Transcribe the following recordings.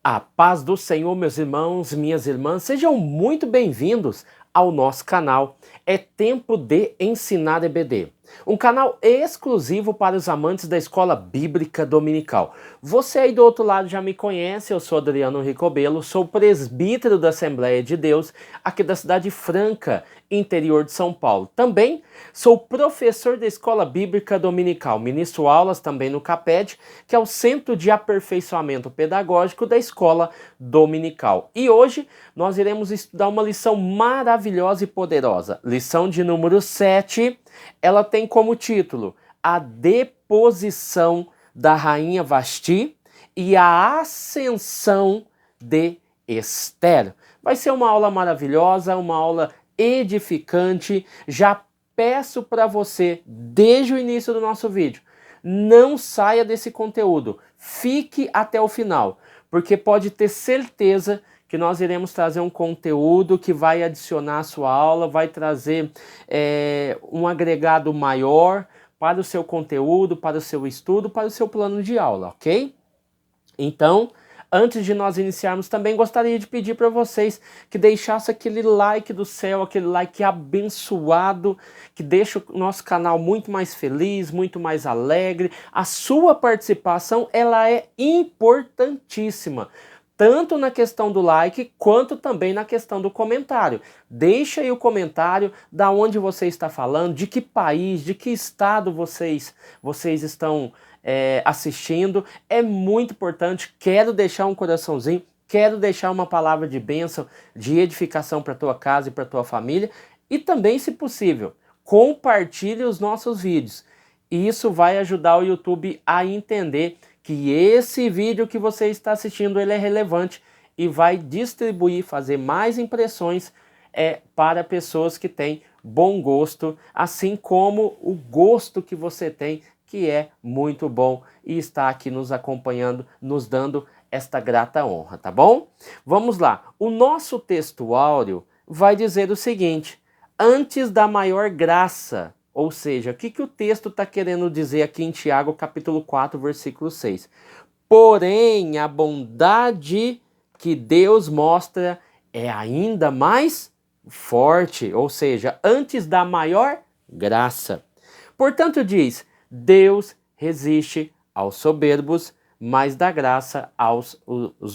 A paz do Senhor, meus irmãos, minhas irmãs, sejam muito bem-vindos ao nosso canal. É tempo de ensinar EBD, um canal exclusivo para os amantes da escola bíblica dominical. Você aí do outro lado já me conhece, eu sou Adriano Ricobelo, sou presbítero da Assembleia de Deus aqui da cidade Franca, interior de São Paulo. Também sou professor da escola bíblica dominical, ministro aulas também no CAPED, que é o Centro de Aperfeiçoamento Pedagógico da Escola Dominical. E hoje nós iremos estudar uma lição maravilhosa e poderosa, lição de número 7. Ela tem como título A Deposição da Rainha Vasti e a Ascensão de Esther. Vai ser uma aula maravilhosa, uma aula edificante. Já peço para você, desde o início do nosso vídeo, não saia desse conteúdo, fique até o final, porque pode ter certeza que nós iremos trazer um conteúdo que vai adicionar a sua aula, vai trazer um agregado maior para o seu conteúdo, para o seu estudo, para o seu plano de aula, ok? Então, antes de nós iniciarmos, também gostaria de pedir para vocês que deixassem aquele like do céu, aquele like abençoado, que deixa o nosso canal muito mais feliz, muito mais alegre. A sua participação, ela é importantíssima, tanto na questão do like, quanto também na questão do comentário. Deixa aí o comentário da onde você está falando, de que país, de que estado vocês estão assistindo. É muito importante. Quero deixar um coraçãozinho, quero deixar uma palavra de bênção, de edificação para tua casa e para tua família. E também, se possível, compartilhe os nossos vídeos. Isso vai ajudar o YouTube a entender que esse vídeo que você está assistindo, ele é relevante e vai distribuir, fazer mais impressões para pessoas que têm bom gosto, assim como o gosto que você tem, que é muito bom, e está aqui nos acompanhando, nos dando esta grata honra, tá bom? Vamos lá. O nosso texto áureo vai dizer o seguinte: antes da maior graça. Ou seja, o que o texto está querendo dizer aqui em Tiago, capítulo 4, versículo 6? Porém, a bondade que Deus mostra é ainda mais forte, ou seja, antes da maior graça. Portanto, diz: Deus resiste aos soberbos, mas dá graça aos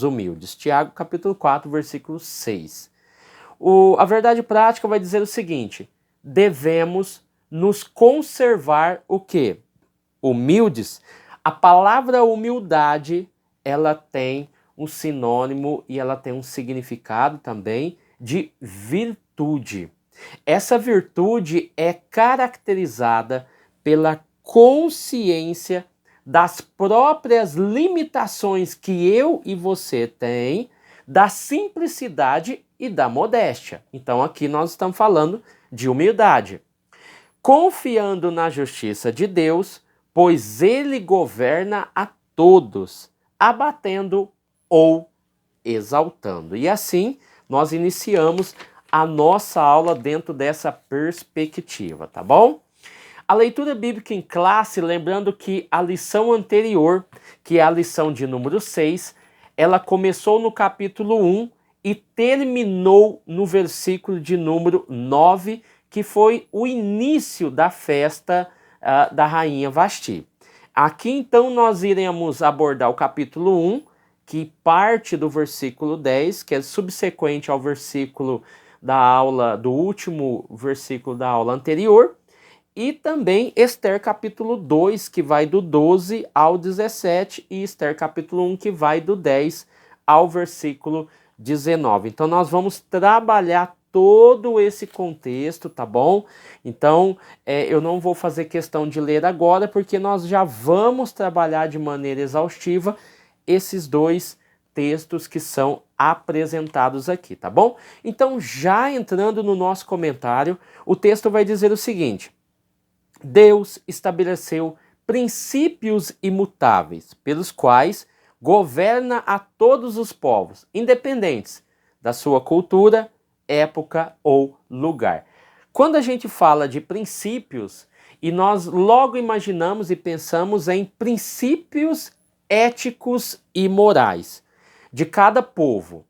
humildes. Tiago, capítulo 4, versículo 6. A verdade prática vai dizer o seguinte: devemos nos conservar o quê? Humildes. A palavra humildade, ela tem um sinônimo e ela tem um significado também de virtude. Essa virtude é caracterizada pela consciência das próprias limitações que eu e você tem, da simplicidade e da modéstia. Então aqui nós estamos falando de humildade. Confiando na justiça de Deus, pois ele governa a todos, abatendo ou exaltando. E assim nós iniciamos a nossa aula dentro dessa perspectiva, tá bom? A leitura bíblica em classe, lembrando que a lição anterior, que é a lição de número 6, ela começou no capítulo 1 e terminou no versículo de número 9, que foi o início da festa da Rainha Vasti. Aqui então nós iremos abordar o capítulo 1, que parte do versículo 10, que é subsequente ao versículo da aula, do último versículo da aula anterior, e também Esther capítulo 2, que vai do 12 ao 17, e Esther capítulo 1, que vai do 10 ao versículo 19. Então nós vamos trabalhar todo esse contexto, tá bom? Então eu não vou fazer questão de ler agora, porque nós já vamos trabalhar de maneira exaustiva esses dois textos que são apresentados aqui, tá bom? Então, já entrando no nosso comentário, o texto vai dizer o seguinte: Deus estabeleceu princípios imutáveis, pelos quais governa a todos os povos, independentes da sua cultura, época ou lugar. Quando a gente fala de princípios, e nós logo imaginamos e pensamos em princípios éticos e morais. de cada povo.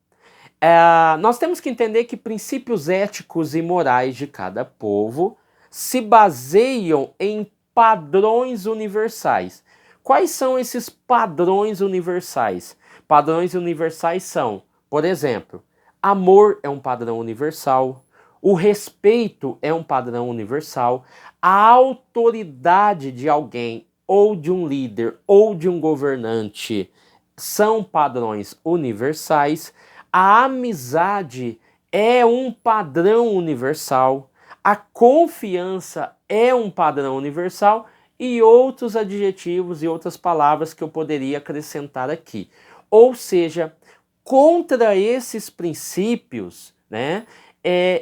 Nós temos que entender que princípios éticos e morais de cada povo se baseiam em padrões universais. Quais são esses padrões universais? Padrões universais são, por exemplo, amor é um padrão universal, o respeito é um padrão universal, a autoridade de alguém ou de um líder ou de um governante são padrões universais, a amizade é um padrão universal, a confiança é um padrão universal e outros adjetivos e outras palavras que eu poderia acrescentar aqui. Ou seja, contra esses princípios, né,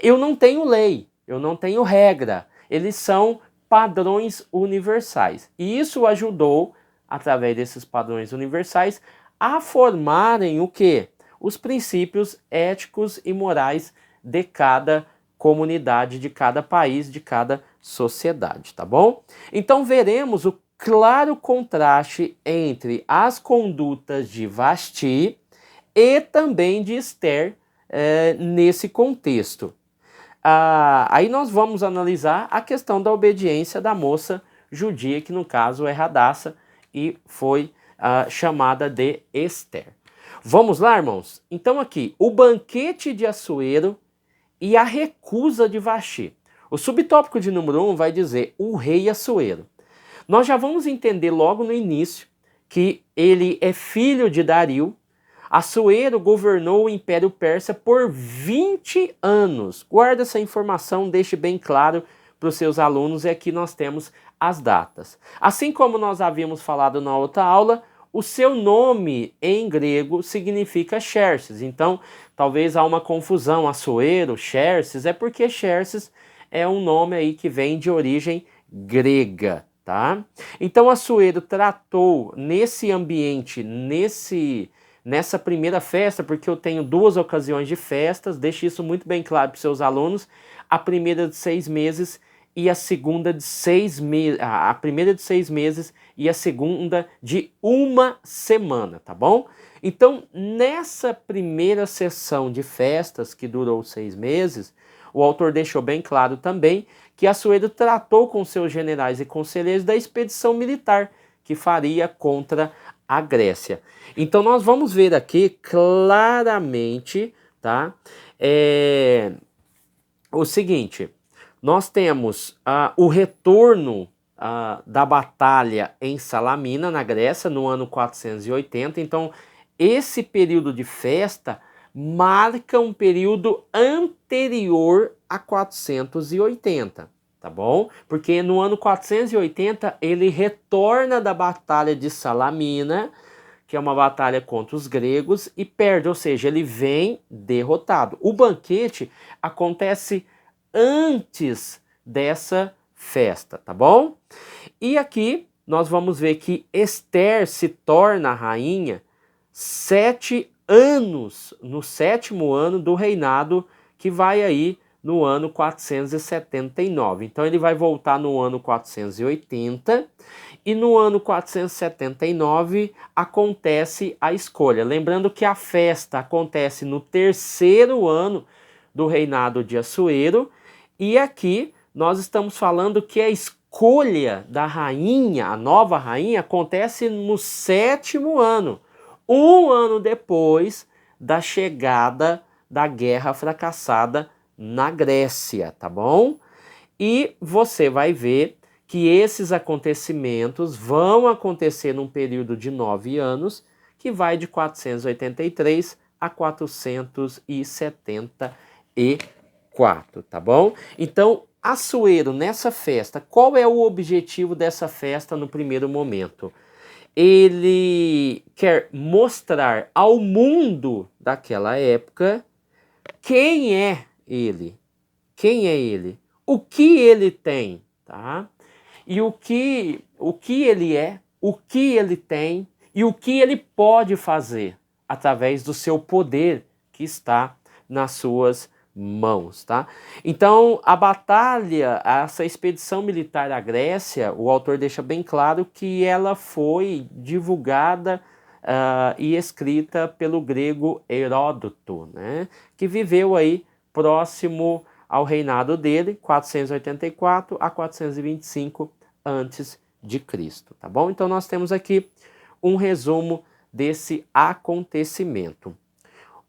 eu não tenho lei, eu não tenho regra, eles são padrões universais. E isso ajudou, através desses padrões universais, a formarem o quê? Os princípios éticos e morais de cada comunidade, de cada país, de cada sociedade, tá bom? Então veremos o claro contraste entre as condutas de Vasti e também de Esther nesse contexto. Aí nós vamos analisar a questão da obediência da moça judia, que no caso é Hadassah e foi chamada de Esther. Vamos lá, irmãos? Então aqui, o banquete de Assuero e a recusa de Vasti. O subtópico de número 1 vai dizer o rei Assuero. Nós já vamos entender logo no início que ele é filho de Dario. Assuero governou o Império Persa por 20 anos. Guarda essa informação, deixe bem claro para os seus alunos, e aqui nós temos as datas. Assim como nós havíamos falado na outra aula, o seu nome em grego significa Xerxes. Então, talvez há uma confusão, Assuero, Xerxes, é porque Xerxes é um nome aí que vem de origem grega, tá? Então, Assuero tratou nesse ambiente, nessa primeira festa, porque eu tenho duas ocasiões de festas, deixe isso muito bem claro para os seus alunos, a primeira de 6 meses e a segunda de 6 meses, a primeira de 6 meses e a segunda de 1 semana, tá bom? Então, nessa primeira sessão de festas, que durou 6 meses, o autor deixou bem claro também que Assuero tratou com seus generais e conselheiros da expedição militar que faria contra a Grécia. Então, nós vamos ver aqui claramente, tá? O seguinte, nós temos o retorno da batalha em Salamina, na Grécia, no ano 480. Então, esse período de festa marca um período anterior a 480, tá bom? Porque no ano 480 ele retorna da batalha de Salamina, que é uma batalha contra os gregos, e perde, ou seja, ele vem derrotado. O banquete acontece antes dessa festa, tá bom? E aqui nós vamos ver que Esther se torna rainha 7 anos, no 7º ano do reinado, que vai aí no ano 479. Então ele vai voltar no ano 480 e no ano 479 acontece a escolha. Lembrando que a festa acontece no 3º ano do reinado de Assuero, e aqui nós estamos falando que a escolha da rainha, a nova rainha, acontece no 7º ano, 1 ano depois da chegada da guerra fracassada na Grécia, tá bom? E você vai ver que esses acontecimentos vão acontecer num período de 9 anos, que vai de 483 a 474, tá bom? Então, Assuero, nessa festa, qual é o objetivo dessa festa no primeiro momento? Ele quer mostrar ao mundo daquela época quem é ele, o que ele tem, tá? E o que ele é, o que ele tem e o que ele pode fazer através do seu poder que está nas suas mãos, tá? Então, a batalha, essa expedição militar à Grécia, o autor deixa bem claro que ela foi divulgada e escrita pelo grego Heródoto, né, que viveu aí próximo ao reinado dele, 484 a 425 antes de Cristo, tá bom? Então nós temos aqui um resumo desse acontecimento.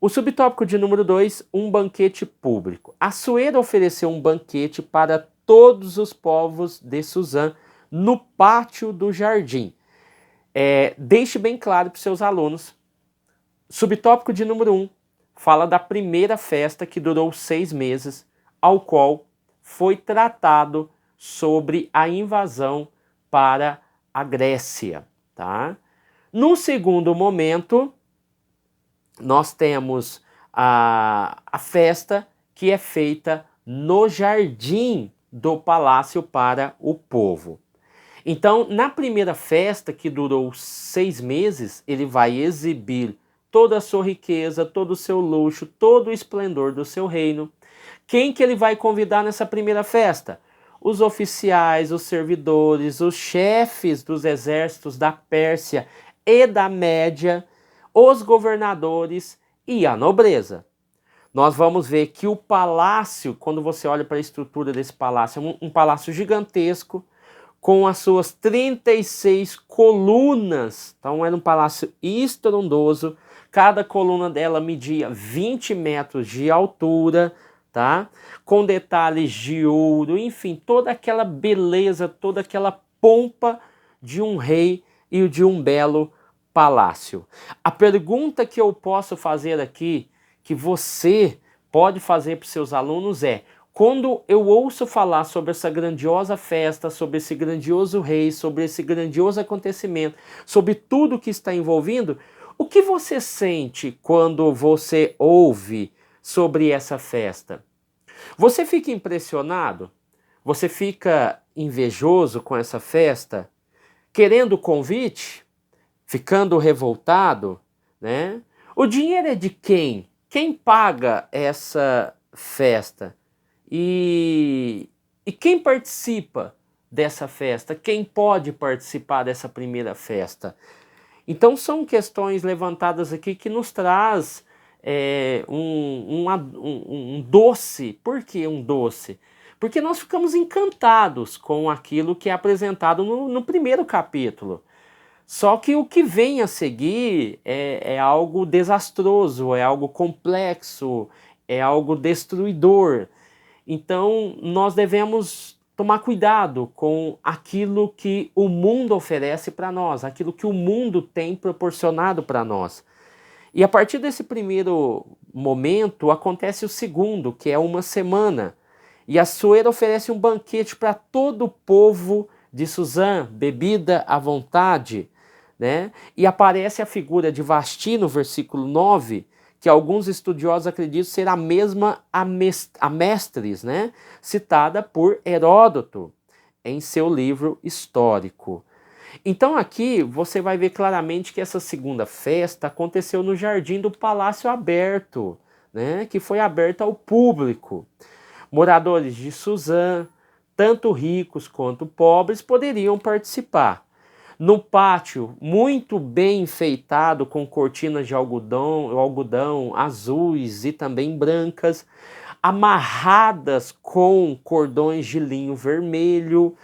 O subtópico de número 2, um banquete público. Assuero ofereceu um banquete para todos os povos de Suzã no pátio do jardim. Deixe bem claro para os seus alunos. Subtópico de número 1 fala da primeira festa que durou 6 meses, ao qual foi tratado sobre a invasão para a Grécia, tá? No segundo momento, nós temos a festa que é feita no jardim do palácio para o povo. Então, na primeira festa, que durou 6 meses, ele vai exibir toda a sua riqueza, todo o seu luxo, todo o esplendor do seu reino. Quem que ele vai convidar nessa primeira festa? Os oficiais, os servidores, os chefes dos exércitos da Pérsia e da Média, os governadores e a nobreza. Nós vamos ver que o palácio, quando você olha para a estrutura desse palácio, é um palácio gigantesco, com as suas 36 colunas. Então era um palácio estrondoso, cada coluna dela media 20 metros de altura, tá? Com detalhes de ouro, enfim, toda aquela beleza, toda aquela pompa de um rei e de um belo palácio. A pergunta que eu posso fazer aqui, que você pode fazer para os seus alunos é: quando eu ouço falar sobre essa grandiosa festa, sobre esse grandioso rei, sobre esse grandioso acontecimento, sobre tudo que está envolvido, o que você sente quando você ouve sobre essa festa? Você fica impressionado? Você fica invejoso com essa festa? Querendo o convite? Ficando revoltado? Né? O dinheiro é de quem? Quem paga essa festa? E quem participa dessa festa? Quem pode participar dessa primeira festa? Então são questões levantadas aqui que nos traz um doce. Por que um doce? Porque nós ficamos encantados com aquilo que é apresentado no primeiro capítulo. Só que o que vem a seguir é algo desastroso, é algo complexo, é algo destruidor. Então nós devemos tomar cuidado com aquilo que o mundo oferece para nós, aquilo que o mundo tem proporcionado para nós. E a partir desse primeiro momento acontece o segundo, que é uma semana. E Assuero oferece um banquete para todo o povo de Suzã, bebida à vontade, né? E aparece a figura de Vasti no versículo 9, que alguns estudiosos acreditam ser a mesma Amestris, né? Citada por Heródoto em seu livro histórico. Então aqui você vai ver claramente que essa segunda festa aconteceu no jardim do Palácio Aberto, né? Que foi aberto ao público. Moradores de Suzã, tanto ricos quanto pobres, poderiam participar. No pátio, muito bem enfeitado com cortinas de algodão azuis e também brancas, amarradas com cordões de linho vermelho,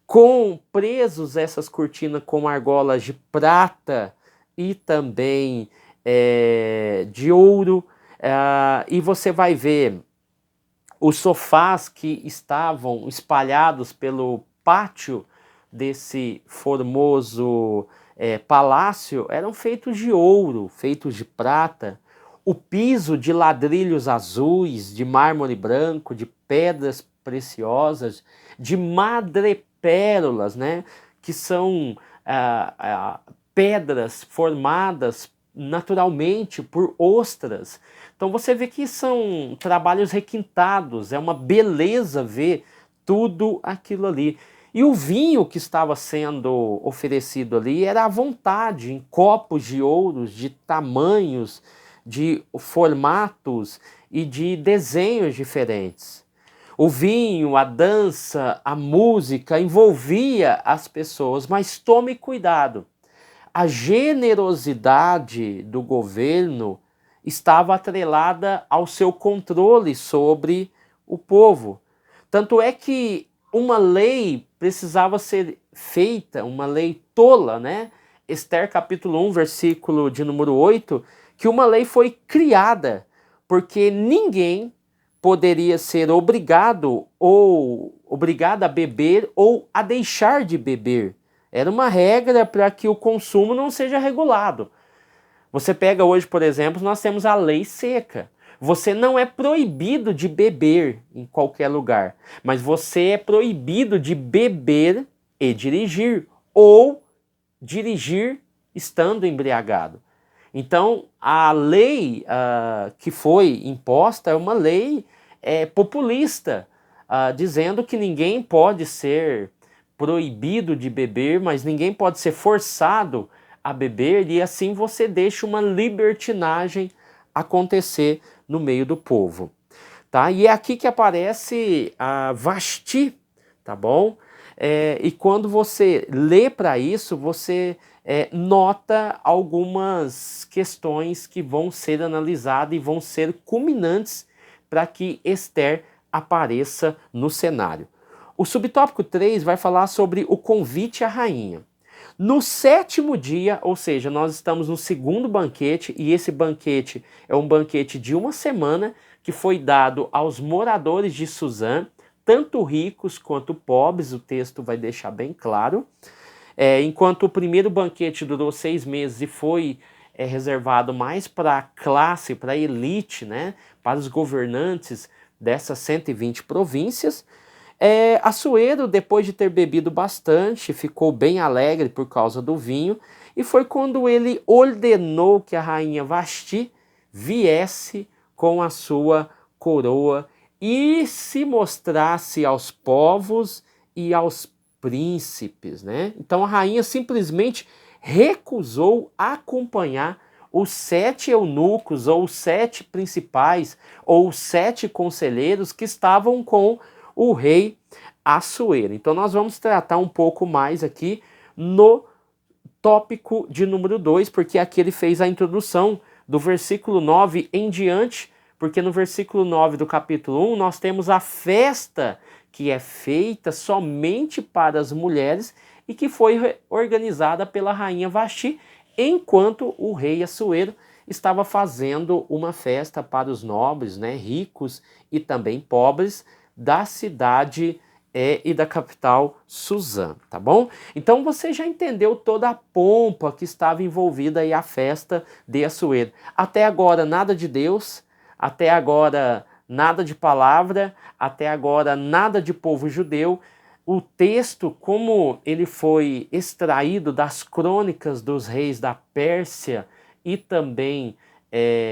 com presos essas cortinas com argolas de prata e também de ouro. E você vai ver os sofás que estavam espalhados pelo pátio desse formoso palácio eram feitos de ouro, feitos de prata. O piso de ladrilhos azuis, de mármore branco, de pedras preciosas, de madrepérolas, né? Que são pedras formadas naturalmente por ostras. Então você vê que são trabalhos requintados, é uma beleza ver tudo aquilo ali. E o vinho que estava sendo oferecido ali era à vontade, em copos de ouros, de tamanhos, de formatos e de desenhos diferentes. O vinho, a dança, a música envolvia as pessoas, mas tome cuidado. a generosidade do governo estava atrelada ao seu controle sobre o povo. Tanto é que uma lei precisava ser feita, uma lei tola, né? Esther capítulo 1, versículo de número 8, que uma lei foi criada, porque ninguém poderia ser obrigado a beber ou a deixar de beber. Era uma regra para que o consumo não seja regulado. Você pega hoje, por exemplo, nós temos a lei seca. Você não é proibido de beber em qualquer lugar, mas você é proibido de beber e dirigir, ou dirigir estando embriagado. Então, a lei que foi imposta é uma lei populista, dizendo que ninguém pode ser proibido de beber, mas ninguém pode ser forçado a beber, e assim você deixa uma libertinagem acontecer no meio do povo. Tá? E é aqui que aparece a Vasti, tá bom? E quando você lê para isso, você nota algumas questões que vão ser analisadas e vão ser culminantes para que Esther apareça no cenário. O subtópico 3 vai falar sobre o convite à rainha. No 7º dia, ou seja, nós estamos no 2º banquete, e esse banquete é um banquete de uma semana que foi dado aos moradores de Suzã, tanto ricos quanto pobres, o texto vai deixar bem claro. Enquanto o primeiro banquete durou 6 meses e foi reservado mais para a classe, para a elite, né, para os governantes dessas 120 províncias, Assuero, depois de ter bebido bastante, ficou bem alegre por causa do vinho, e foi quando ele ordenou que a rainha Vasti viesse com a sua coroa e se mostrasse aos povos e aos príncipes, né? Então a rainha simplesmente recusou acompanhar os 7 eunucos, ou os 7 principais, ou os 7 conselheiros que estavam com o rei Assuero. Então nós vamos tratar um pouco mais aqui no tópico de número 2, porque aqui ele fez a introdução do versículo 9 em diante, porque no versículo 9 do capítulo 1 nós temos a festa que é feita somente para as mulheres e que foi organizada pela rainha Vasti, enquanto o rei Assuero estava fazendo uma festa para os nobres, né, ricos e também pobres, da cidade e da capital Suzã, tá bom? Então você já entendeu toda a pompa que estava envolvida aí a festa de Assuero. Até agora nada de Deus, até agora nada de palavra, até agora nada de povo judeu. O texto, como ele foi extraído das crônicas dos reis da Pérsia e também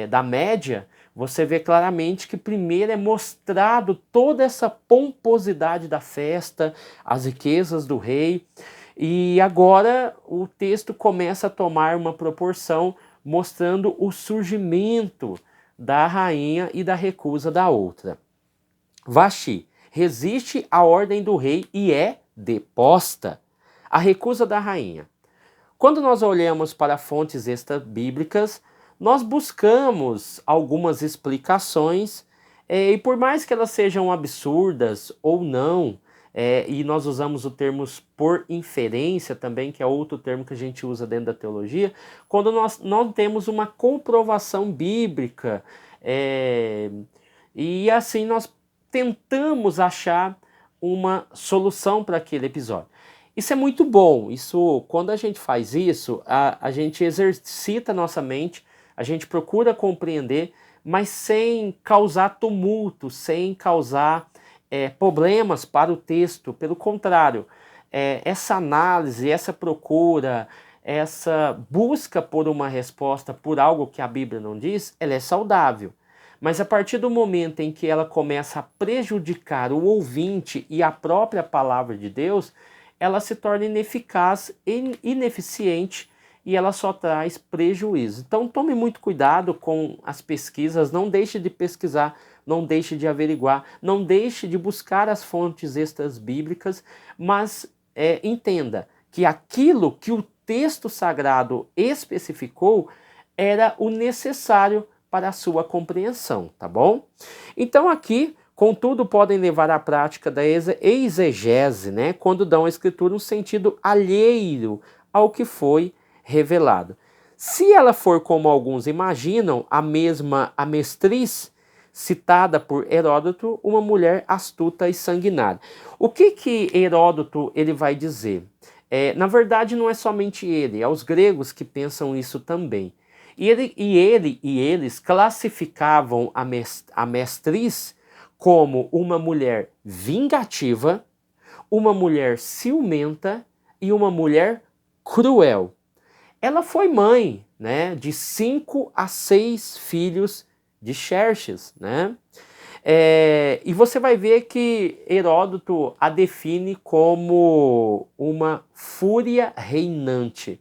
da Média, você vê claramente que primeiro é mostrado toda essa pomposidade da festa, as riquezas do rei, e agora o texto começa a tomar uma proporção mostrando o surgimento da rainha e da recusa da outra. Vasti resiste à ordem do rei e é deposta. A recusa da rainha. Quando nós olhamos para fontes extra-bíblicas, nós buscamos algumas explicações, e por mais que elas sejam absurdas ou não, e nós usamos o termo por inferência também, que é outro termo que a gente usa dentro da teologia, quando nós não temos uma comprovação bíblica, e assim nós tentamos achar uma solução para aquele episódio. Isso é muito bom, quando a gente faz isso, a gente exercita a nossa mente, a gente procura compreender, mas sem causar tumulto, sem causar problemas para o texto. Pelo contrário, essa análise, essa procura, essa busca por uma resposta por algo que a Bíblia não diz, ela é saudável. Mas a partir do momento em que ela começa a prejudicar o ouvinte e a própria palavra de Deus, ela se torna ineficaz, ineficiente, e ela só traz prejuízo. Então tome muito cuidado com as pesquisas, não deixe de pesquisar, não deixe de averiguar, não deixe de buscar as fontes extras bíblicas, mas entenda que aquilo que o texto sagrado especificou era o necessário para a sua compreensão, tá bom? Então aqui, contudo, podem levar à prática da exegese, né, quando dão à escritura um sentido alheio ao que foi revelado. Se ela for como alguns imaginam, a mestriz citada por Heródoto, uma mulher astuta e sanguinária. O que Heródoto ele vai dizer? Na verdade, não é somente ele, é os gregos que pensam isso também. E eles classificavam a mestriz como uma mulher vingativa, uma mulher ciumenta e uma mulher cruel. Ela foi mãe, né, de 5 a 6 filhos de Xerxes, né? E você vai ver que Heródoto a define como uma fúria reinante.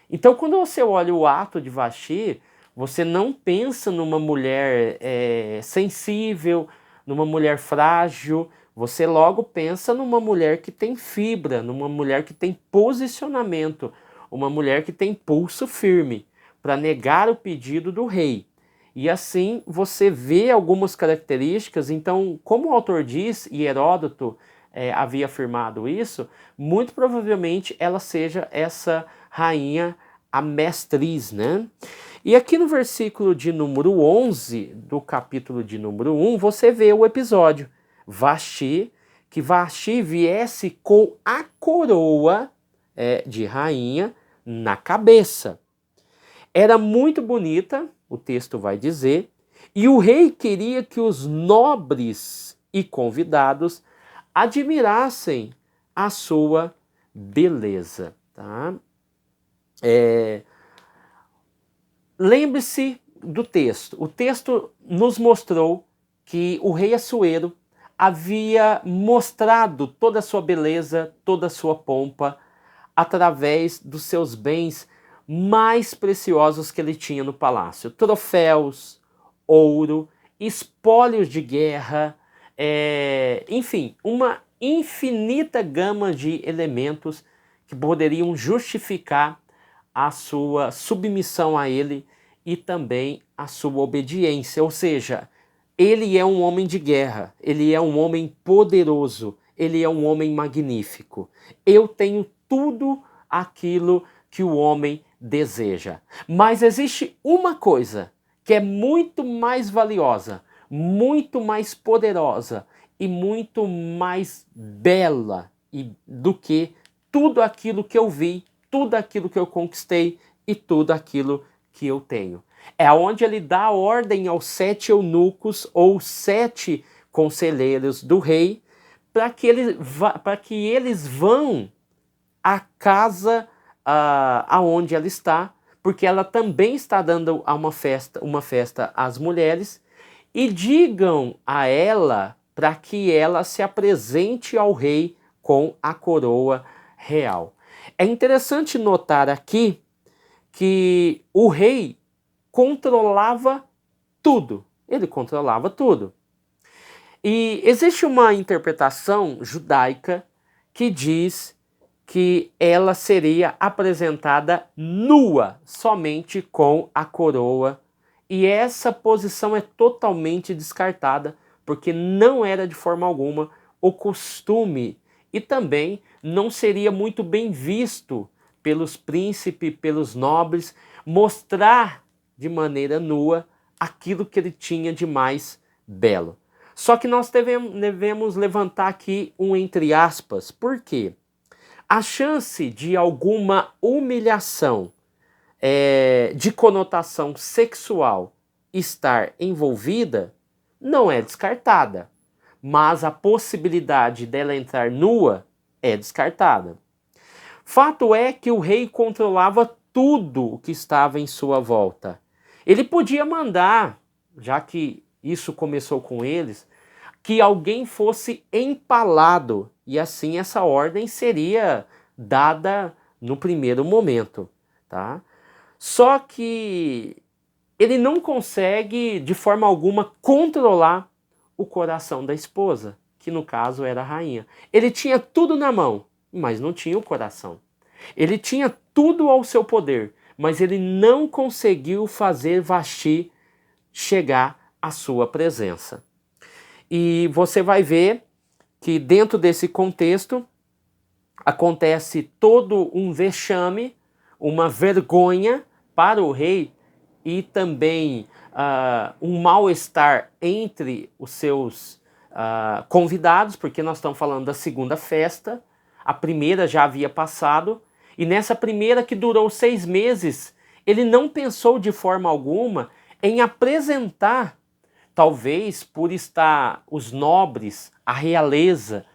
Então, quando você olha o ato de Vasti, você não pensa numa mulher sensível, numa mulher frágil, você logo pensa numa mulher que tem fibra, numa mulher que tem posicionamento, uma mulher que tem pulso firme para negar o pedido do rei. E assim você vê algumas características. Então, como o autor diz, e Heródoto havia afirmado isso, muito provavelmente ela seja essa rainha, a mestriz, né? E aqui no versículo de número 11 do capítulo de número 1, você vê o episódio. Que Vasti viesse com a coroa de rainha na cabeça. Era muito bonita, o texto vai dizer, e o rei queria que os nobres e convidados admirassem a sua beleza. Tá? Lembre-se do texto. O texto nos mostrou que o rei Assuero havia mostrado toda a sua beleza, toda a sua pompa, através dos seus bens mais preciosos que ele tinha no palácio. Troféus, ouro, espólios de guerra, enfim, uma infinita gama de elementos que poderiam justificar a sua submissão a ele e também a sua obediência. Ou seja, ele é um homem de guerra, ele é um homem poderoso, ele é um homem magnífico. Eu tenho tudo aquilo que o homem deseja. Mas existe uma coisa que é muito mais valiosa, muito mais poderosa e muito mais bela do que tudo aquilo que eu vi, tudo aquilo que eu conquistei e tudo aquilo que eu tenho. É onde ele dá ordem aos 7 eunucos ou 7 conselheiros do rei para que eles vão à casa aonde ela está, porque ela também está dando uma festa às mulheres, e digam a ela para que ela se apresente ao rei com a coroa real. É interessante notar aqui que o rei controlava tudo. Ele controlava tudo. E existe uma interpretação judaica que diz que ela seria apresentada nua, somente com a coroa. E essa posição é totalmente descartada, porque não era de forma alguma o costume e também não seria muito bem visto pelos príncipes, pelos nobres, mostrar de maneira nua aquilo que ele tinha de mais belo. Só que nós devemos levantar aqui um entre aspas. Por quê? A chance de alguma humilhação de conotação sexual estar envolvida não é descartada, mas a possibilidade dela entrar nua é descartada. Fato é que o rei controlava tudo o que estava em sua volta. Ele podia mandar, já que isso começou com eles, que alguém fosse empalado, e assim essa ordem seria dada no primeiro momento, tá? Só que ele não consegue de forma alguma controlar o coração da esposa, que no caso era a rainha. Ele tinha tudo na mão, mas não tinha o coração. Ele tinha tudo ao seu poder, mas ele não conseguiu fazer Vasti chegar à sua presença. E você vai ver que dentro desse contexto acontece todo um vexame, uma vergonha para o rei e também um mal-estar entre os seus convidados, porque nós estamos falando da segunda festa, a primeira já havia passado, e nessa primeira, que durou 6 meses, ele não pensou de forma alguma em apresentar, talvez por estar os nobres, a realeza,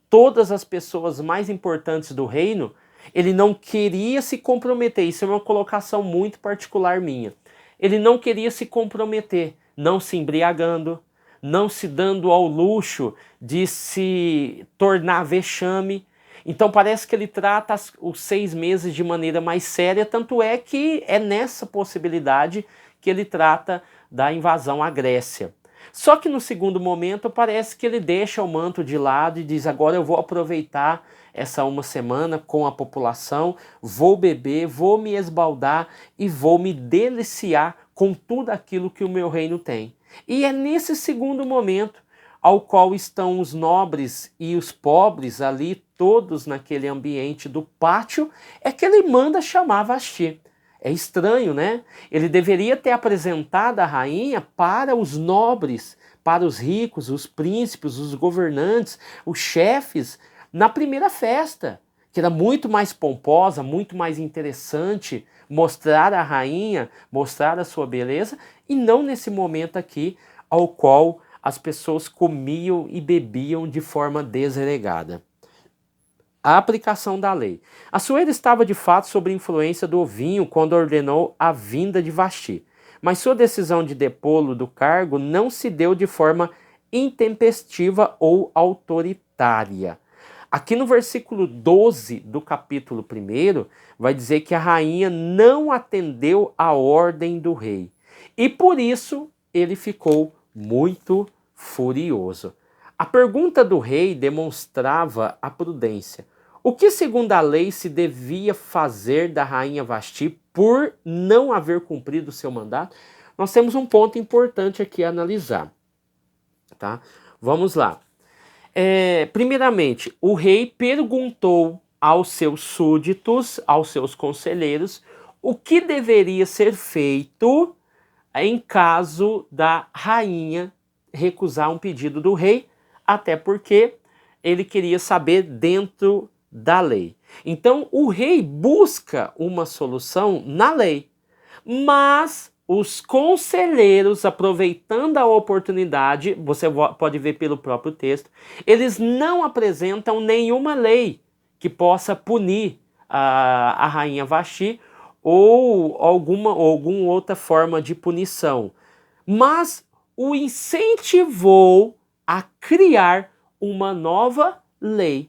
todas as pessoas mais importantes do reino, ele não queria se comprometer. Isso é uma colocação muito particular minha. Ele não queria se comprometer, não se embriagando, não se dando ao luxo de se tornar vexame. Então parece que ele trata os 6 meses de maneira mais séria, tanto é que é nessa possibilidade que ele trata da invasão à Grécia. Só que no segundo momento parece que ele deixa o manto de lado e diz: agora eu vou aproveitar essa uma semana com a população, vou beber, vou me esbaldar e vou me deliciar com tudo aquilo que o meu reino tem. E é nesse segundo momento ao qual estão os nobres e os pobres ali, todos naquele ambiente do pátio, é que ele manda chamar Vasti. É estranho, né? Ele deveria ter apresentado a rainha para os nobres, para os ricos, os príncipes, os governantes, os chefes, na primeira festa, que era muito mais pomposa, muito mais interessante mostrar a rainha, mostrar a sua beleza, e não nesse momento aqui, ao qual as pessoas comiam e bebiam de forma desregada. A aplicação da lei. Assuero estava de fato sob influência do vinho quando ordenou a vinda de Vasti, mas sua decisão de depô-lo do cargo não se deu de forma intempestiva ou autoritária. Aqui no versículo 12 do capítulo 1, vai dizer que a rainha não atendeu à ordem do rei, e por isso ele ficou muito furioso. A pergunta do rei demonstrava a prudência. O que, segundo a lei, se devia fazer da rainha Vasti por não haver cumprido seu mandato? Nós temos um ponto importante aqui a analisar. Tá? Vamos lá. Primeiramente, o rei perguntou aos seus súditos, aos seus conselheiros, o que deveria ser feito em caso da rainha recusar um pedido do rei, até porque ele queria saber dentro da lei. Então o rei busca uma solução na lei, mas os conselheiros, aproveitando a oportunidade, você pode ver pelo próprio texto, eles não apresentam nenhuma lei que possa punir a rainha Vasti ou alguma outra forma de punição, mas o incentivou a criar uma nova lei.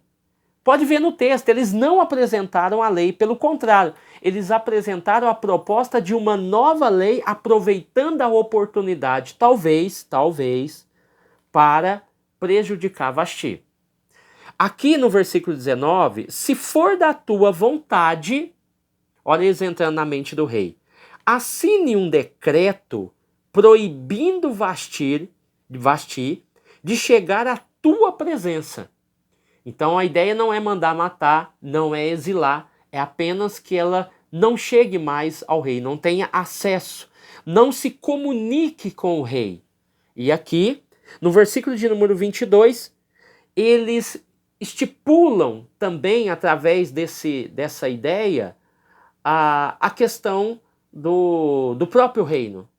Pode ver no texto, eles não apresentaram a lei, pelo contrário, eles apresentaram a proposta de uma nova lei, aproveitando a oportunidade, talvez, para prejudicar Vasti. Aqui no versículo 19, se for da tua vontade, olha eles entrando na mente do rei, assine um decreto proibindo Vasti de chegar à tua presença. Então a ideia não é mandar matar, não é exilar, é apenas que ela não chegue mais ao rei, não tenha acesso, não se comunique com o rei. E aqui, no versículo de número 22, eles estipulam também, através dessa ideia, a questão do próprio reino.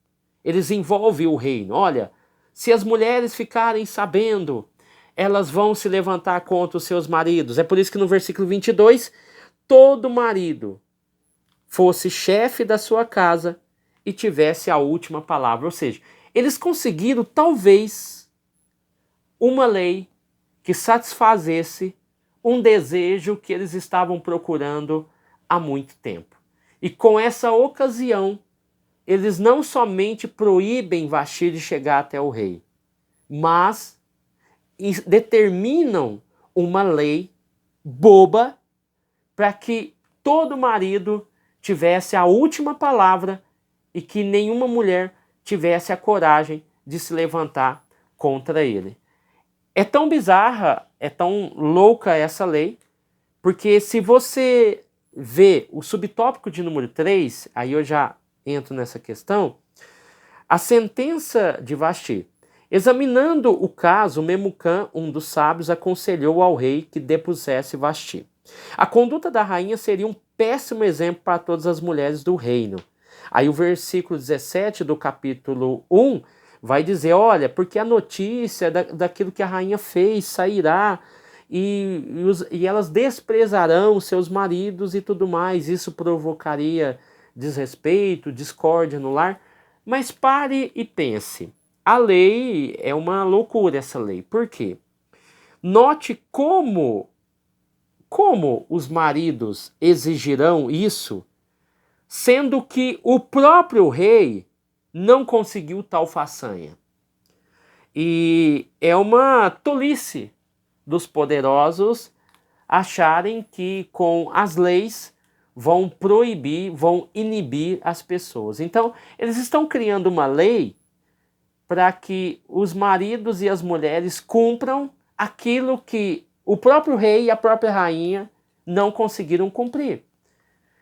Eles envolvem o reino. Olha, se as mulheres ficarem sabendo, elas vão se levantar contra os seus maridos. É por isso que no versículo 22, todo marido fosse chefe da sua casa e tivesse a última palavra. Ou seja, eles conseguiram talvez uma lei que satisfazesse um desejo que eles estavam procurando há muito tempo. E com essa ocasião, eles não somente proíbem Vasti de chegar até o rei, mas determinam uma lei boba para que todo marido tivesse a última palavra e que nenhuma mulher tivesse a coragem de se levantar contra ele. É tão bizarra, é tão louca essa lei, porque se você vê o subtópico de número 3, aí eu já entro nessa questão, a sentença de Vasti. Examinando o caso, Memucã, um dos sábios, aconselhou ao rei que depusesse Vasti. A conduta da rainha seria um péssimo exemplo para todas as mulheres do reino. Aí o versículo 17 do capítulo 1 vai dizer, olha, porque a notícia daquilo que a rainha fez sairá e elas desprezarão seus maridos e tudo mais. Isso provocaria desrespeito, discórdia no lar. Mas pare e pense. A lei é uma loucura, essa lei. Por quê? Note como os maridos exigirão isso, sendo que o próprio rei não conseguiu tal façanha. E é uma tolice dos poderosos acharem que com as leis vão proibir, vão inibir as pessoas. Então, eles estão criando uma lei para que os maridos e as mulheres cumpram aquilo que o próprio rei e a própria rainha não conseguiram cumprir.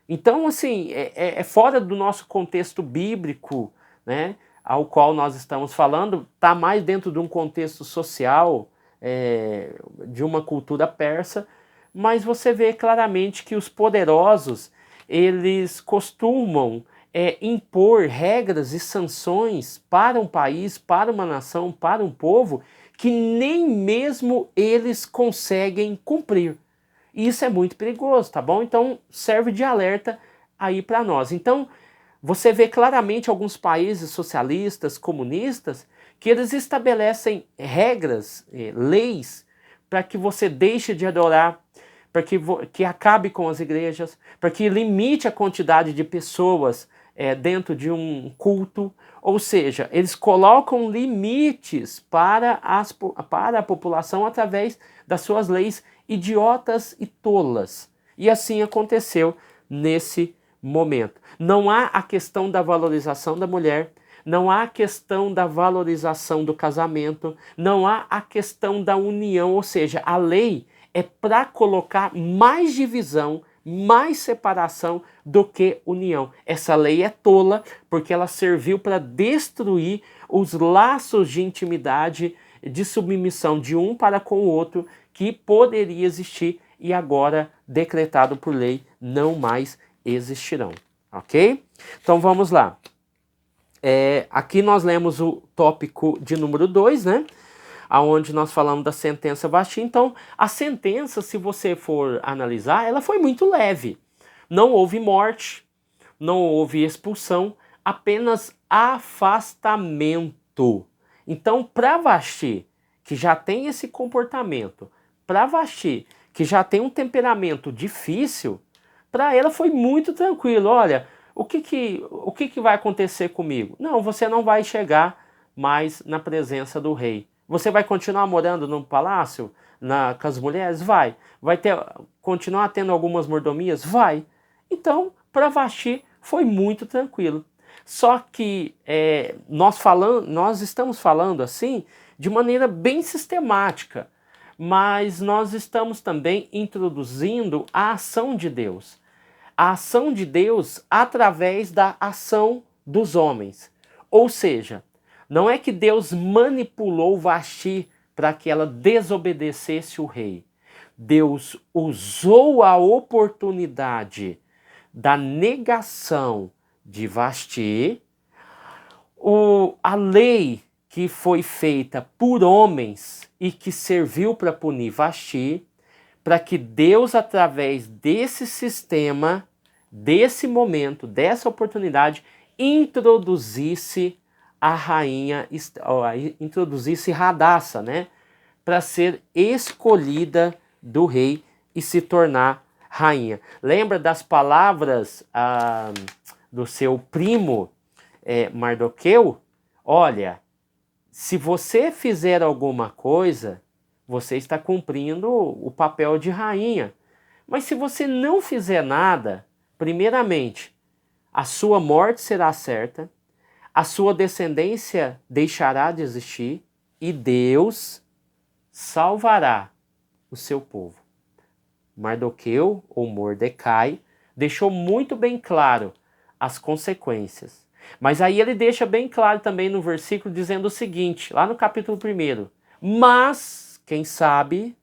Então, assim, é fora do nosso contexto bíblico, né, ao qual nós estamos falando, está mais dentro de um contexto social, de uma cultura persa, mas você vê claramente que os poderosos, eles costumam impor regras e sanções para um país, para uma nação, para um povo, que nem mesmo eles conseguem cumprir. E isso é muito perigoso, tá bom? Então serve de alerta aí para nós. Então você vê claramente alguns países socialistas, comunistas, que eles estabelecem regras, leis, para que você deixe de adorar, para que acabe com as igrejas, para que limite a quantidade de pessoas dentro de um culto. Ou seja, eles colocam limites para a população através das suas leis idiotas e tolas. E assim aconteceu nesse momento. Não há a questão da valorização da mulher, não há a questão da valorização do casamento, não há a questão da união, ou seja, a lei é para colocar mais divisão, mais separação do que união. Essa lei é tola porque ela serviu para destruir os laços de intimidade, de submissão de um para com o outro, que poderia existir e agora, decretado por lei, não mais existirão. Ok? Então vamos lá. Aqui nós lemos o tópico de número 2, né? Onde nós falamos da sentença Vasti. Então, a sentença, se você for analisar, ela foi muito leve. Não houve morte, não houve expulsão, apenas afastamento. Então, para Vasti, que já tem esse comportamento, para Vasti, que já tem um temperamento difícil, para ela foi muito tranquilo. Olha, o que vai acontecer comigo? Não, você não vai chegar mais na presença do rei. Você vai continuar morando no palácio com as mulheres? Vai. Vai continuar tendo algumas mordomias? Vai. Então, para Vasti foi muito tranquilo. Só que nós estamos falando assim de maneira bem sistemática, mas nós estamos também introduzindo a ação de Deus. A ação de Deus através da ação dos homens. Ou seja, não é que Deus manipulou Vasti para que ela desobedecesse o rei. Deus usou a oportunidade da negação de Vasti, a lei que foi feita por homens e que serviu para punir Vasti, para que Deus, através desse sistema, desse momento, dessa oportunidade, introduzisse a rainha, introduzisse Radassa, né, para ser escolhida do rei e se tornar rainha. Lembra das palavras do seu primo Mardoqueu? Olha, se você fizer alguma coisa, você está cumprindo o papel de rainha, Mas se você não fizer nada, primeiramente, a sua morte será certa, a sua descendência deixará de existir e Deus salvará o seu povo. Mardoqueu, ou Mordecai, deixou muito bem claro as consequências. Mas aí ele deixa bem claro também no versículo dizendo o seguinte, lá no capítulo 1, mas, quem sabe,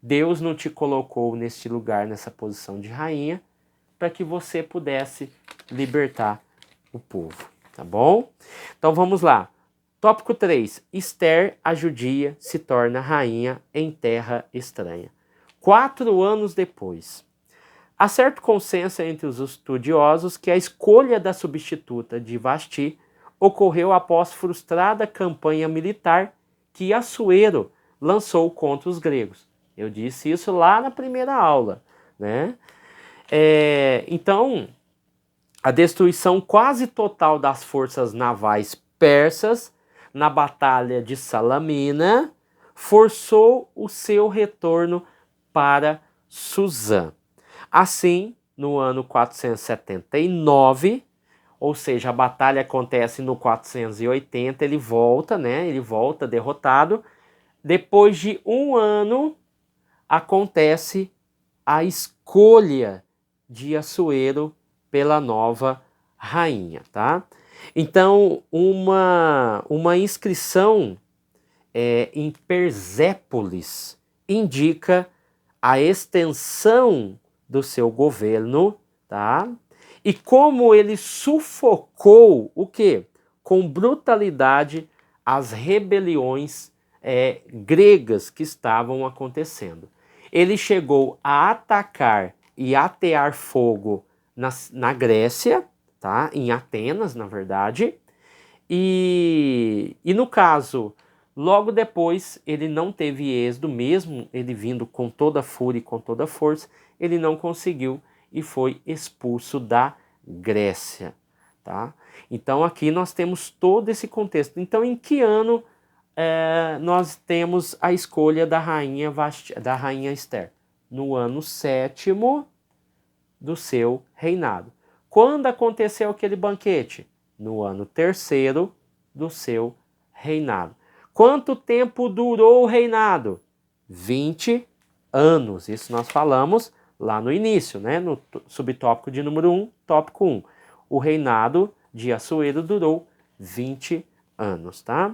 Deus não te colocou neste lugar, nessa posição de rainha, para que você pudesse libertar o povo, tá bom? Então vamos lá. Tópico 3. Esther, a judia, se torna rainha em terra estranha. 4 anos depois. Há certo consenso entre os estudiosos que a escolha da substituta de Vasti ocorreu após frustrada campanha militar que Assuero lançou contra os gregos. Eu disse isso lá na primeira aula, né? Então, a destruição quase total das forças navais persas na Batalha de Salamina forçou o seu retorno para Suzã. Assim, no ano 479, ou seja, a batalha acontece no 480, ele volta, né? Ele volta derrotado. Depois de um ano, acontece a escolha de Assuero pela nova rainha, tá? Então, uma inscrição em Persépolis indica a extensão do seu governo, tá? E como ele sufocou o quê? Com brutalidade as rebeliões gregas que estavam acontecendo. Ele chegou a atacar e atear fogo na Grécia, tá? Em Atenas, na verdade. E no caso, logo depois, ele não teve êxito, mesmo ele vindo com toda a fúria e com toda a força, ele não conseguiu e foi expulso da Grécia, tá? Então aqui nós temos todo esse contexto. Então em que ano nós temos a escolha da rainha Esther? No ano 7º do seu reinado. Quando aconteceu aquele banquete? No ano 3º do seu reinado. Quanto tempo durou o reinado? 20 anos. Isso nós falamos lá no início, né? No subtópico de número 1, tópico 1. O reinado de Assuero durou 20 anos, tá?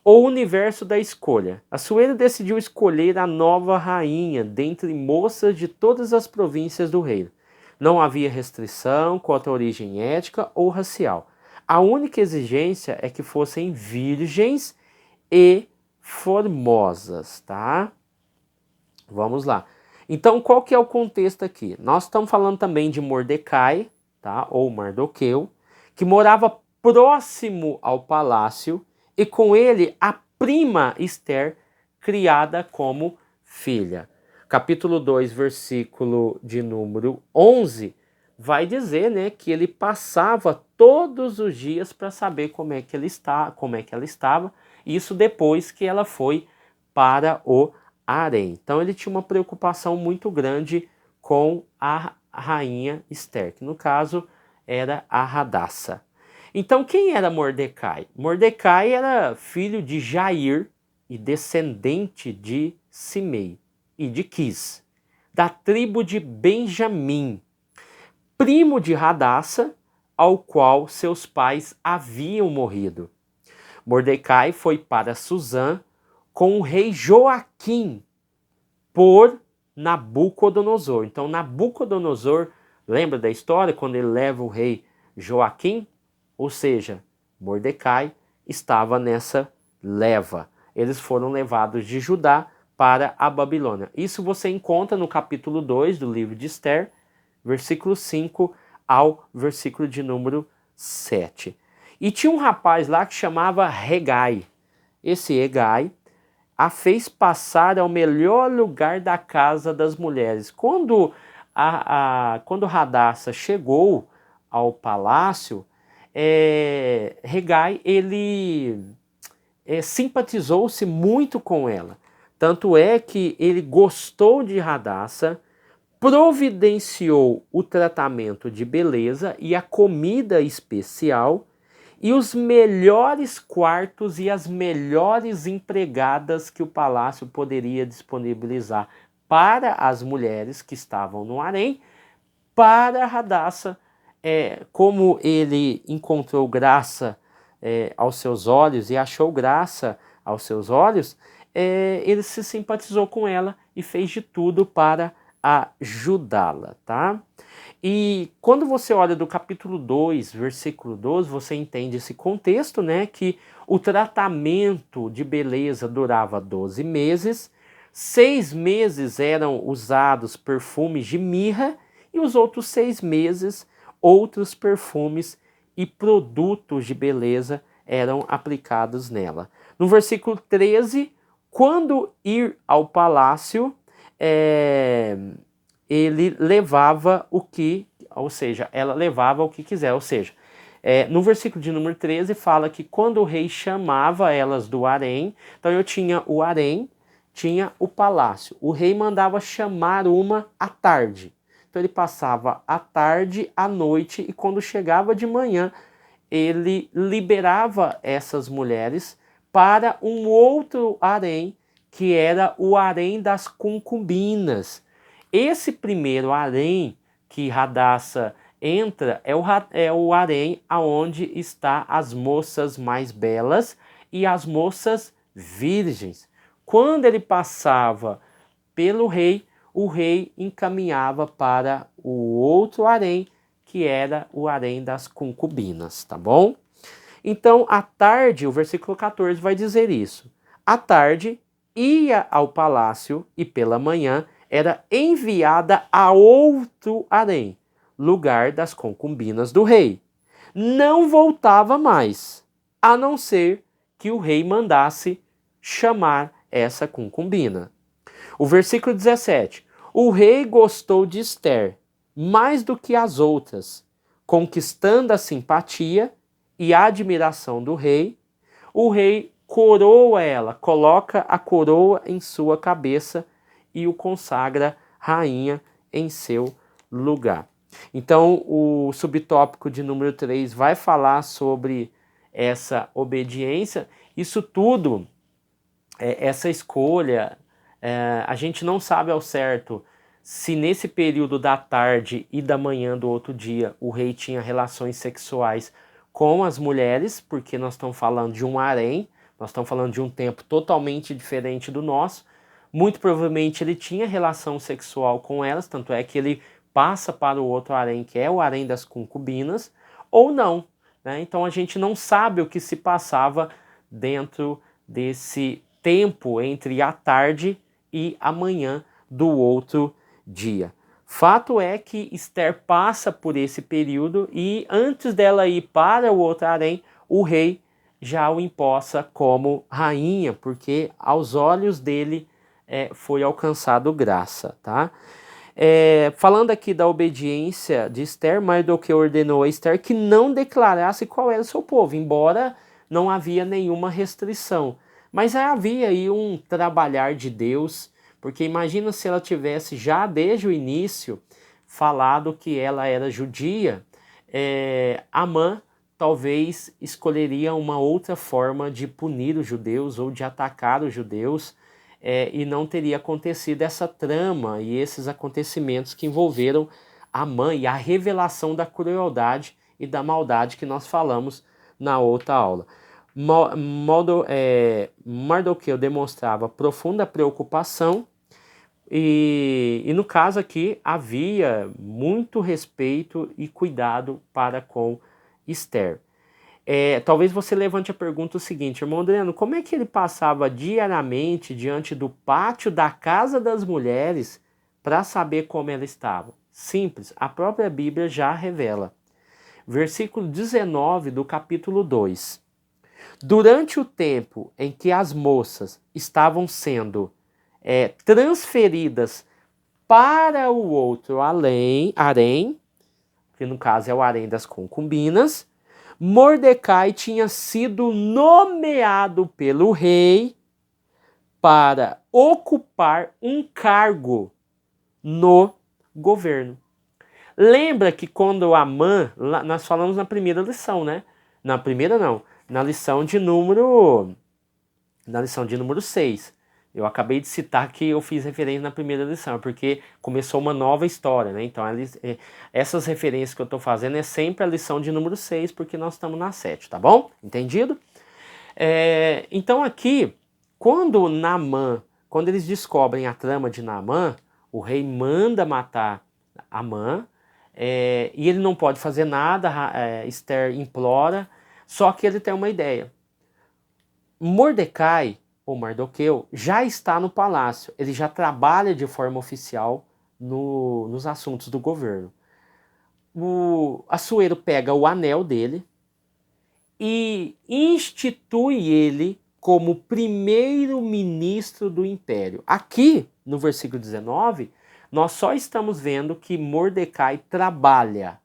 O universo da escolha. Assuero decidiu escolher a nova rainha dentre moças de todas as províncias do reino. Não havia restrição quanto à origem étnica ou racial. A única exigência é que fossem virgens e formosas, tá? Vamos lá. Então, qual que é o contexto aqui? Nós estamos falando também de Mordecai, tá? Ou Mardoqueu, que morava próximo ao palácio e com ele a prima Esther, criada como filha. Capítulo 2, versículo de número 11, vai dizer, né, que ele passava todos os dias para saber como é que ela estava, isso depois que ela foi para o harém. Então ele tinha uma preocupação muito grande com a rainha Esther, que no caso era a Hadassa. Então quem era Mordecai? Mordecai era filho de Jair e descendente de Simei e de Quis, da tribo de Benjamim, primo de Hadassa, ao qual seus pais haviam morrido. Mordecai foi para Suzã com o rei Joaquim por Nabucodonosor. Então Nabucodonosor, lembra da história quando ele leva o rei Joaquim? Ou seja, Mordecai estava nessa leva. Eles foram levados de Judá para a Babilônia. Isso você encontra no capítulo 2 do livro de Esther, versículo 5 ao versículo de número 7. E tinha um rapaz lá que chamava Hegai. Esse Hegai a fez passar ao melhor lugar da casa das mulheres. Quando Hadassa chegou ao palácio, Hegai, ele simpatizou-se muito com ela. Tanto é que ele gostou de Radassa, providenciou o tratamento de beleza e a comida especial e os melhores quartos e as melhores empregadas que o palácio poderia disponibilizar para as mulheres que estavam no harém, para Radassa. Como ele encontrou graça aos seus olhos e achou graça aos seus olhos, ele se simpatizou com ela e fez de tudo para ajudá-la, tá? E quando você olha do capítulo 2, versículo 12, você entende esse contexto, né? Que o tratamento de beleza durava 12 meses, 6 meses eram usados perfumes de mirra e os outros 6 meses outros perfumes e produtos de beleza eram aplicados nela. No versículo 13, quando ir ao palácio, ele levava o que, ou seja, ela levava o que quiser, ou seja, no versículo de número 13 fala que quando o rei chamava elas do harém, então eu tinha o harém, tinha o palácio, o rei mandava chamar uma à tarde, então ele passava a tarde, à noite, e quando chegava de manhã, ele liberava essas mulheres para um outro harém, que era o harém das concubinas. Esse primeiro harém que Radassa entra é o harém aonde está as moças mais belas e as moças virgens. Quando ele passava pelo rei, o rei encaminhava para o outro harém, que era o harém das concubinas, tá bom? Então, à tarde, o versículo 14 vai dizer isso. À tarde, ia ao palácio e pela manhã era enviada a outro harém, lugar das concubinas do rei. Não voltava mais, a não ser que o rei mandasse chamar essa concubina. O versículo 17. O rei gostou de Ester mais do que as outras, conquistando a simpatia e a admiração do rei. O rei coroa ela, coloca a coroa em sua cabeça e o consagra rainha em seu lugar. Então, o subtópico de número 3 vai falar sobre essa obediência. Isso tudo, essa escolha, a gente não sabe ao certo se nesse período da tarde e da manhã do outro dia o rei tinha relações sexuais com as mulheres, porque nós estamos falando de um harém, nós estamos falando de um tempo totalmente diferente do nosso. Muito provavelmente ele tinha relação sexual com elas, tanto é que ele passa para o outro harém, que é o harém das concubinas, ou não, né? Então a gente não sabe o que se passava dentro desse tempo entre a tarde e a manhã do outro dia. Fato é que Ester passa por esse período e antes dela ir para o outro harém, o rei já o imposta como rainha, porque aos olhos dele foi alcançado graça, tá? Falando aqui da obediência de Ester, Mardoqueu ordenou a Ester que não declarasse qual era o seu povo, embora não havia nenhuma restrição. Mas havia aí um trabalhar de Deus, porque imagina se ela tivesse já desde o início falado que ela era judia, Amã talvez escolheria uma outra forma de punir os judeus ou de atacar os judeus, e não teria acontecido essa trama e esses acontecimentos que envolveram Amã e a revelação da crueldade e da maldade que nós falamos na outra aula. Mardoqueu demonstrava profunda preocupação e no caso aqui havia muito respeito e cuidado para com Ester. Talvez você levante a pergunta o seguinte: irmão Adriano, como é que ele passava diariamente diante do pátio da casa das mulheres para saber como ela estava? Simples, a própria Bíblia já revela. Versículo 19 do capítulo 2. Durante o tempo em que as moças estavam sendo transferidas para o outro harém, que no caso é o harém das concubinas, Mordecai tinha sido nomeado pelo rei para ocupar um cargo no governo. Lembra que quando Amã, nós falamos na primeira lição, né? Na primeira não, na lição de número 6. Eu acabei de citar que eu fiz referência na primeira lição, porque começou uma nova história, né? Então, essas referências que eu estou fazendo é sempre a lição de número 6, porque nós estamos na 7, tá bom? Entendido? Então aqui, quando eles descobrem a trama de Naamã, o rei manda matar Amã, e ele não pode fazer nada, Esther implora, só que ele tem uma ideia. Mordecai, ou Mardoqueu, já está no palácio, ele já trabalha de forma oficial nos assuntos do governo. O Assuero pega o anel dele e institui ele como primeiro-ministro do império. Aqui, no versículo 19, nós só estamos vendo que Mordecai trabalha.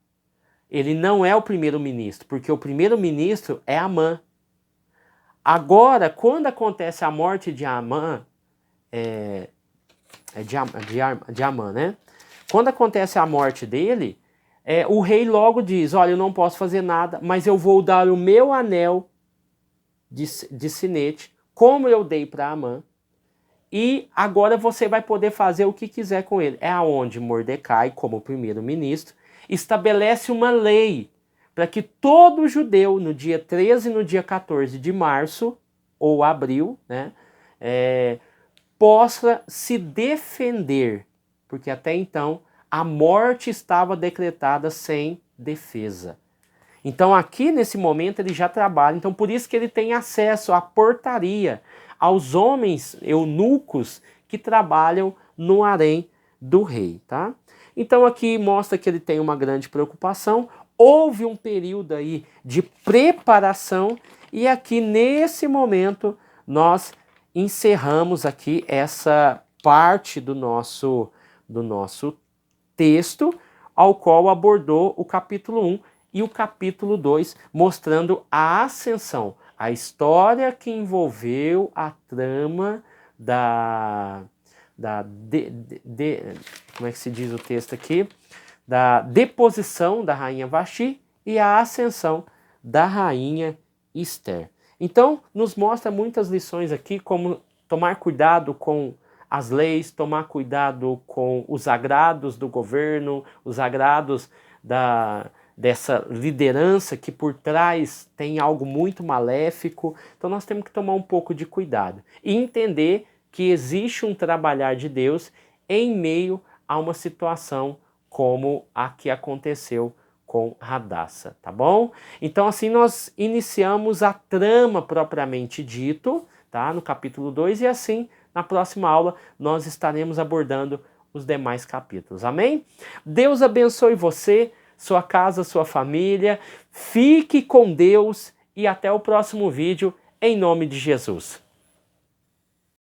Ele não é o primeiro-ministro, porque o primeiro-ministro é Amã. Agora, quando acontece a morte de Amã, de Amã, né? Quando acontece a morte dele, o rei logo diz, olha, eu não posso fazer nada, mas eu vou dar o meu anel de sinete, como eu dei para Amã, e agora você vai poder fazer o que quiser com ele. É aonde Mordecai, como primeiro-ministro, estabelece uma lei para que todo judeu, no dia 13 e no dia 14 de março, ou abril, né, possa se defender, porque até então a morte estava decretada sem defesa. Então aqui nesse momento ele já trabalha, então por isso que ele tem acesso à portaria, aos homens eunucos que trabalham no harém do rei, tá? Então aqui mostra que ele tem uma grande preocupação, houve um período aí de preparação e aqui nesse momento nós encerramos aqui essa parte do nosso texto, ao qual abordou o capítulo 1 e o capítulo 2, mostrando a ascensão, a história que envolveu a trama como é que se diz o texto aqui? Da deposição da rainha Vasti e a ascensão da rainha Esther. Então, nos mostra muitas lições aqui, como tomar cuidado com as leis, tomar cuidado com os agrados do governo, os agrados dessa liderança que por trás tem algo muito maléfico. Então nós temos que tomar um pouco de cuidado e entender que existe um trabalhar de Deus em meio a uma situação como a que aconteceu com Radassa, tá bom? Então assim nós iniciamos a trama propriamente dito, tá? No capítulo 2 e assim na próxima aula nós estaremos abordando os demais capítulos, amém? Deus abençoe você, sua casa, sua família, fique com Deus e até o próximo vídeo, em nome de Jesus.